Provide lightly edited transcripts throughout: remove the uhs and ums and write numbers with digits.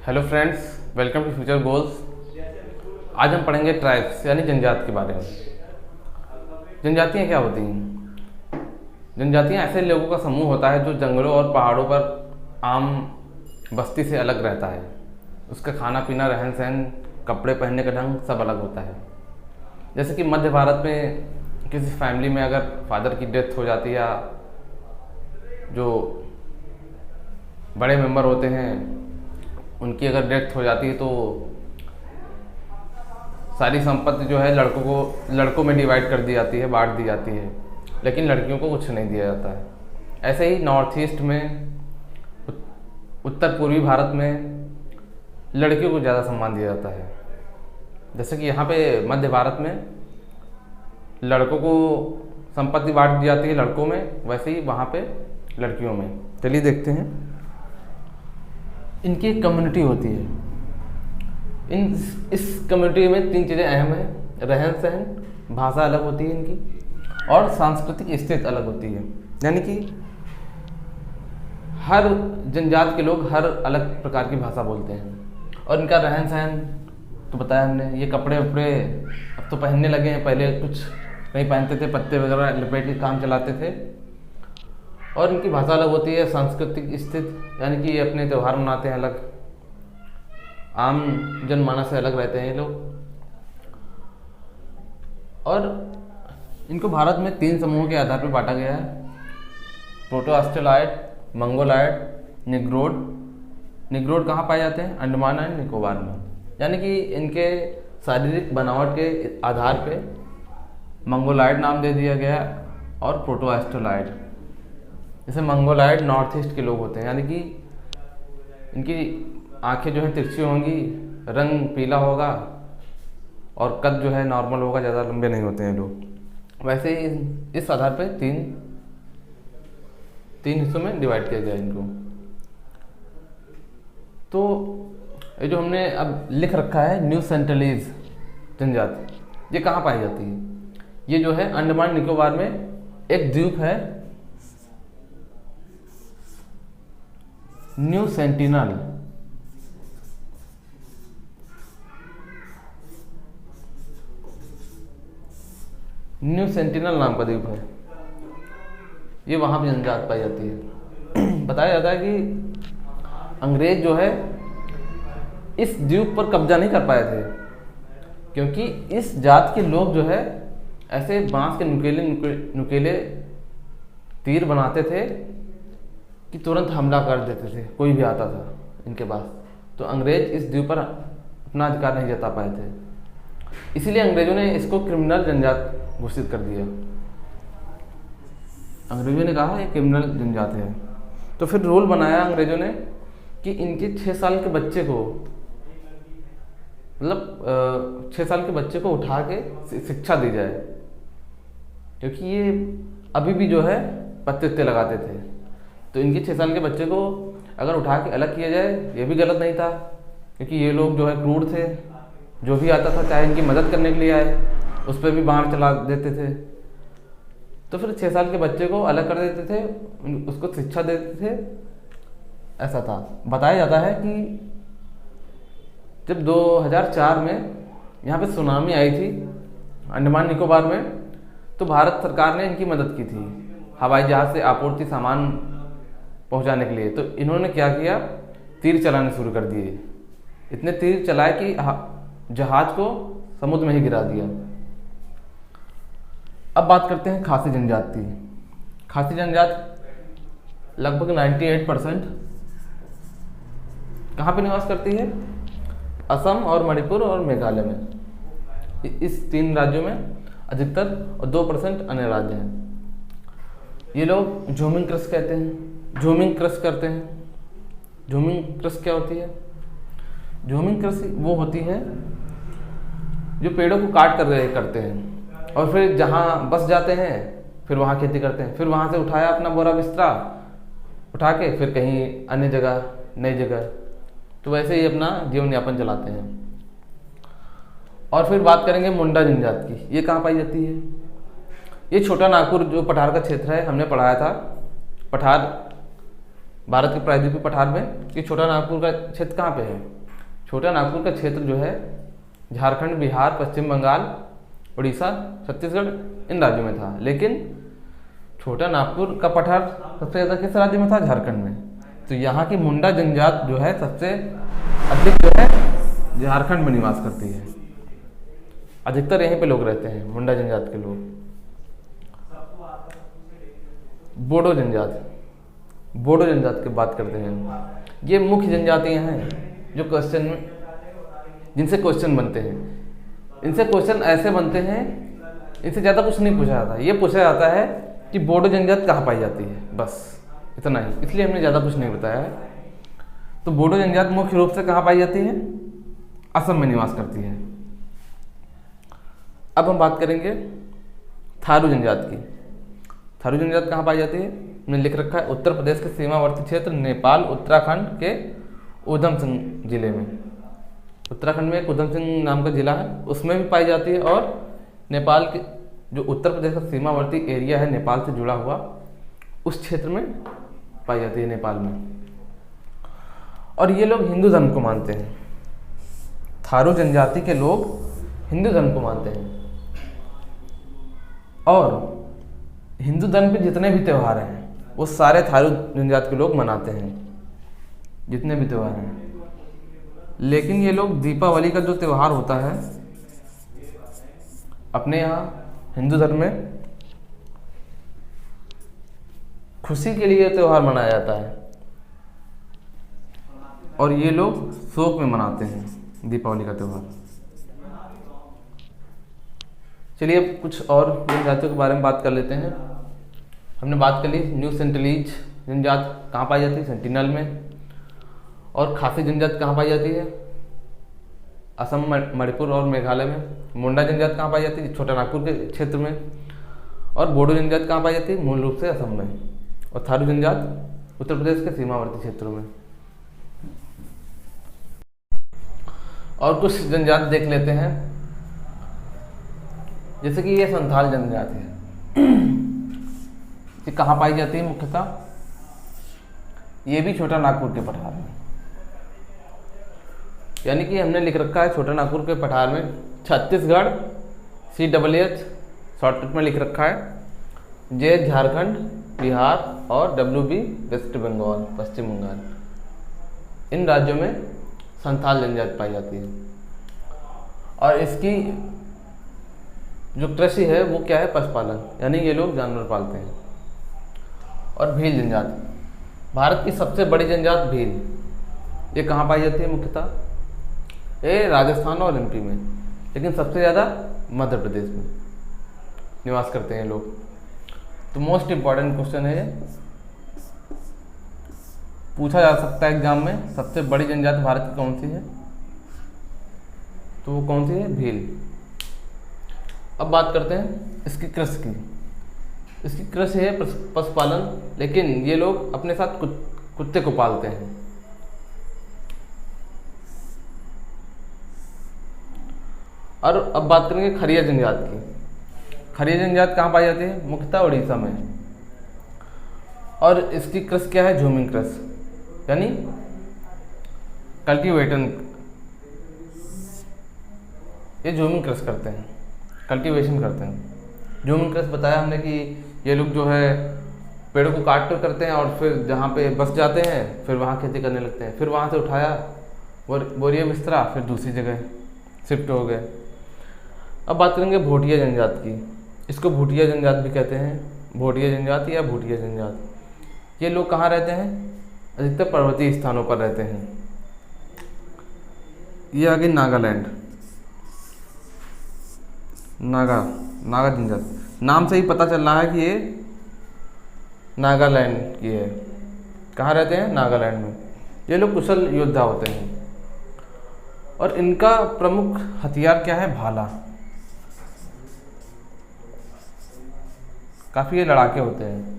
Hello friends, welcome to future goals. आज हम पढ़ेंगे ट्राइब्स यानी जनजाति के बारे में। जनजातियाँ क्या होती हैं? जनजातियाँ ऐसे लोगों का समूह होता है जो जंगलों और पहाड़ों पर आम बस्ती से अलग रहता है। उसका खाना पीना, रहन सहन, कपड़े पहनने का ढंग सब अलग होता है। जैसे कि मध्य भारत में किसी फैमिली में अगर फादर की डेथ हो जाती है या जो बड़े मेंबर होते हैं उनकी अगर डेथ हो जाती है तो सारी संपत्ति जो है लड़कों में डिवाइड कर दी जाती है, बांट दी जाती है, लेकिन लड़कियों को कुछ नहीं दिया जाता है। ऐसे ही नॉर्थ ईस्ट में, उत्तर पूर्वी भारत में लड़कियों को ज़्यादा सम्मान दिया जाता है। जैसे कि यहाँ पे मध्य भारत में लड़कों को संपत्ति बांट दी जाती है लड़कों में, वैसे ही वहाँ पे लड़कियों में। चलिए देखते हैं। इनकी एक कम्युनिटी होती है। इस कम्युनिटी में तीन चीज़ें अहम हैं: रहन सहन, भाषा अलग होती है इनकी, और सांस्कृतिक स्थिति अलग होती है। यानी कि हर जनजाति के लोग हर अलग प्रकार की भाषा बोलते हैं। और इनका रहन सहन तो बताया हमने। ये कपड़े वपड़े अब तो पहनने लगे हैं, पहले कुछ नहीं पहनते थे, पत्ते वगैरह लपेट के काम चलाते थे। और इनकी भाषा अलग होती है। सांस्कृतिक स्थिति यानी कि ये अपने त्यौहार मनाते हैं अलग, आम जनमानस से अलग रहते हैं ये लोग। और इनको भारत में तीन समूहों के आधार पर बांटा गया है: प्रोटो ऑस्ट्रेलॉयड, मंगोलॉयड, निग्रोड। निग्रोड कहाँ पाए जाते हैं? अंडमान एंड निकोबार में। यानी कि इनके शारीरिक बनावट के आधार पे मंगोलॉयड नाम दे दिया गया और प्रोटो ऑस्ट्रेलॉयड। जैसे मंगोलॉयड नॉर्थ ईस्ट के लोग होते हैं, यानी कि इनकी आंखें जो हैं तिरछी होंगी, रंग पीला होगा और कद जो है नॉर्मल होगा, ज़्यादा लंबे नहीं होते हैं लोग। वैसे ही इस आधार पे तीन हिस्सों में डिवाइड किया गया इनको। तो ये जो हमने अब लिख रखा है न्यू सेंटिनेलीज जनजाति, ये कहाँ पाई जाती है? ये जो है अंडमान निकोबार में एक द्वीप है, न्यू सेंटिनल। न्यू सेंटिनल नाम का द्वीप है, ये वहां भी जनजाति पाई जाती है। बताया जाता है कि अंग्रेज जो है इस द्वीप पर कब्जा नहीं कर पाए थे, क्योंकि इस जात के लोग जो है ऐसे बांस के नुकीले तीर बनाते थे कि तुरंत हमला कर देते थे कोई भी आता था इनके पास। तो अंग्रेज इस द्वीप पर अपना अधिकार नहीं जता पाए थे, इसीलिए अंग्रेजों ने इसको क्रिमिनल जनजाति घोषित कर दिया। अंग्रेजों ने कहा ये क्रिमिनल जनजाति है। तो फिर रूल बनाया अंग्रेजों ने कि इनके 6 साल के बच्चे को, मतलब 6 साल के बच्चे को उठा के शिक्षा दी जाए, क्योंकि ये अभी भी जो है पत्ते लगाते थे। तो इनके 6 साल के बच्चे को अगर उठा के अलग किया जाए ये भी गलत नहीं था, क्योंकि ये लोग जो है क्रूर थे। जो भी आता था, चाहे इनकी मदद करने के लिए आए, उस पर भी बाण चला देते थे। तो फिर 6 साल के बच्चे को अलग कर देते थे, उसको शिक्षा देते थे, ऐसा था। बताया जाता है कि जब 2004 में यहाँ पे सुनामी आई थी अंडमान निकोबार में, तो भारत सरकार ने इनकी मदद की थी हवाई जहाज से आपूर्ति सामान पहुंचाने के लिए। तो इन्होंने क्या किया, तीर चलाने शुरू कर दिए। इतने तीर चलाए कि जहाज को समुद्र में ही गिरा दिया। अब बात करते हैं खासी जनजाति। खासी जनजाति लगभग 98% कहाँ पे निवास करती है? असम और मणिपुर और मेघालय में। इस 3 राज्यों में अधिकतर, और 2% अन्य राज्य हैं। ये लोग झूमिंग कृषि कहते हैं, झूमिंग कृषि करते हैं। झूमिंग कृषि क्या होती है? झूमिंग कृषि वो होती है जो पेड़ों को काट कर करते हैं और फिर जहाँ बस जाते हैं फिर वहाँ खेती करते हैं। फिर वहाँ से उठाया अपना बोरा बिस्तरा, उठा के फिर कहीं अन्य जगह, नई जगह, तो वैसे ही अपना जीवन यापन चलाते हैं। और फिर बात करेंगे मुंडा जनजाति की। ये कहाँ पाई जाती है? ये छोटा नागपुर जो पठार का क्षेत्र है, हमने पढ़ाया था। पठार भारत के प्रायद्वीपीय पठार में, ये छोटा नागपुर का क्षेत्र कहाँ पे है? छोटा नागपुर का क्षेत्र जो है झारखंड, बिहार, पश्चिम बंगाल, उड़ीसा, छत्तीसगढ़ इन राज्यों में था, लेकिन छोटा नागपुर का पठार सबसे ज़्यादा किस राज्य में था? झारखंड में। तो यहाँ की मुंडा जनजात जो है सबसे अधिक जो है झारखंड में निवास करती है। अधिकतर यहीं पे लोग रहते हैं, मुंडा जनजात के लोग। बोडो जनजात, बोडो जनजात की बात करते हैं। ये मुख्य जनजातियां हैं जो क्वेश्चन में, जिनसे क्वेश्चन बनते हैं। इनसे क्वेश्चन ऐसे बनते हैं, इनसे ज़्यादा कुछ नहीं पूछा जाता। ये पूछा जाता है कि बोडो जनजात कहाँ पाई जाती है, बस इतना ही। इसलिए हमने ज़्यादा कुछ नहीं बताया है। तो बोडो जनजात मुख्य रूप से कहाँ पाई जाती है? असम में निवास करती है। अब हम बात करेंगे थारू जनजात की। थारू जनजात कहाँ पाई जाती है? मैंने लिख रखा है उत्तर प्रदेश के सीमावर्ती क्षेत्र, नेपाल, उत्तराखंड के उधम सिंह जिले में। उत्तराखंड में एक उधम सिंह नाम का जिला है, उसमें भी पाई जाती है। और नेपाल के जो उत्तर प्रदेश का सीमावर्ती एरिया है, नेपाल से जुड़ा हुआ, उस क्षेत्र में पाई जाती है, नेपाल में। और ये लोग हिंदू धर्म को मानते हैं। थारू जनजाति के लोग हिंदू धर्म को मानते हैं और हिंदू धर्म पे जितने भी त्यौहार हैं वो सारे थारू जनजाति के लोग मनाते हैं, जितने भी त्यौहार हैं। लेकिन ये लोग दीपावली का जो त्यौहार होता है अपने यहाँ हिंदू धर्म में, खुशी के लिए त्यौहार मनाया जाता है और ये लोग शोक में मनाते हैं दीपावली का त्यौहार। चलिए अब कुछ और जनजातियों के बारे में बात कर लेते हैं। हमने बात कर ली न्यू सेंटिनलीज जनजात कहाँ पाई जाती है? सेंटिनल में। और खासी जनजात कहाँ पाई जाती है? असम, मणिपुर और मेघालय में। मुंडा जनजात कहाँ पाई जाती है? छोटा नागपुर के क्षेत्र में। और बोडो जनजात कहाँ पाई जाती है? मूल रूप से असम में। और थारू जनजात उत्तर प्रदेश के सीमावर्ती क्षेत्रों में। और कुछ जनजात देख लेते हैं, जैसे कि ये संथाल जनजाति है। ये कहाँ पाई जाती है मुख्यतः? ये भी छोटा नागपुर के पठार में, यानी कि हमने लिख रखा है छोटा नागपुर के पठार में छत्तीसगढ़, CWH शॉर्टकट में लिख रखा है, J झारखंड, बिहार और WB वेस्ट बंगाल, पश्चिम बंगाल। इन राज्यों में संथाल जनजाति पाई जाती है। और इसकी जो कृषि है वो क्या है? पशुपालन, यानी ये लोग जानवर पालते हैं। और भील जनजात, भारत की सबसे बड़ी जनजात भील, ये कहाँ पाई जाती है मुख्यतः? ये राजस्थान और MP में, लेकिन सबसे ज़्यादा मध्य प्रदेश में निवास करते हैं लोग। तो मोस्ट इम्पॉर्टेंट क्वेश्चन है, पूछा जा सकता है एग्जाम में, सबसे बड़ी जनजाति भारत की कौन सी है? तो वो कौन सी है? भील। अब बात करते हैं इसकी कृषि की। इसकी कृषि है पशुपालन, लेकिन ये लोग अपने साथ कुत्ते को पालते हैं। और अब बात करेंगे खरिया जनजात की। खरिया जनजात कहाँ पाई जाती है? मुख्यतः उड़ीसा में। और इसकी कृषि क्या है? झूमिंग कृषि, यानी कल्टीवेशन। ये झूमिंग कृषि करते हैं, कल्टीवेशन करते हैं। झूमिंग कृषि बताया हमने कि ये लोग जो है पेड़ों को काट कर करते हैं और फिर जहाँ पे बस जाते हैं फिर वहाँ खेती करने लगते हैं। फिर वहाँ से उठाया बोरिया बिस्तरा, फिर दूसरी जगह शिफ्ट हो गए। अब बात करेंगे भोटिया जनजात की। इसको भूटिया जनजात भी कहते हैं, भोटिया जनजात या भूटिया जनजात। ये लोग कहाँ रहते हैं? अधिकतर पर्वतीय स्थानों पर रहते हैं। ये आगे नागालैंड, नागा जनजात, नाम से ही पता चल रहा है कि ये नागालैंड की है। कहाँ रहते हैं? नागालैंड में। ये लोग कुशल योद्धा होते हैं और इनका प्रमुख हथियार क्या है? भाला। काफ़ी ये लड़ाके होते हैं।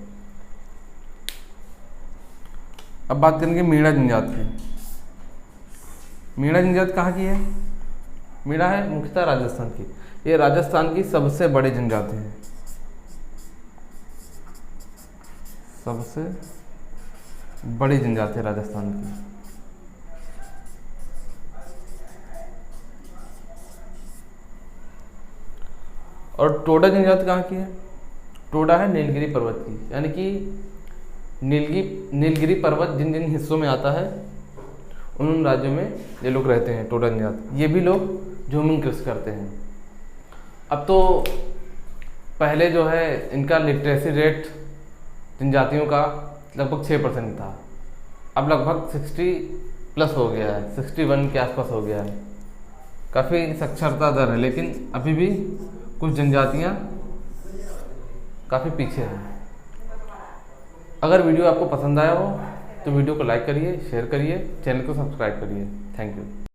अब बात करेंगे मीणा जनजात की। मीणा जनजात कहाँ की है? मीणा है मुख्यतः राजस्थान की। ये राजस्थान की सबसे बड़ी जनजाति है, सबसे बड़ी जनजाति है राजस्थान की। और टोडा जनजाति कहाँ की है? टोडा है नीलगिरी पर्वत की, यानी कि नीलगिरी पर्वत जिन जिन हिस्सों में आता है उन राज्यों में ये लोग रहते हैं, टोडा जनजाति। ये भी लोग झूमिंग कृषि करते हैं। अब तो पहले जो है इनका लिटरेसी रेट जनजातियों का लगभग 6% था, अब लगभग 60+ हो गया है, 61 के आसपास हो गया है। काफ़ी साक्षरता दर है, लेकिन अभी भी कुछ जनजातियाँ काफ़ी पीछे हैं। अगर वीडियो आपको पसंद आया हो तो वीडियो को लाइक करिए, शेयर करिए, चैनल को सब्सक्राइब करिए। Thank you.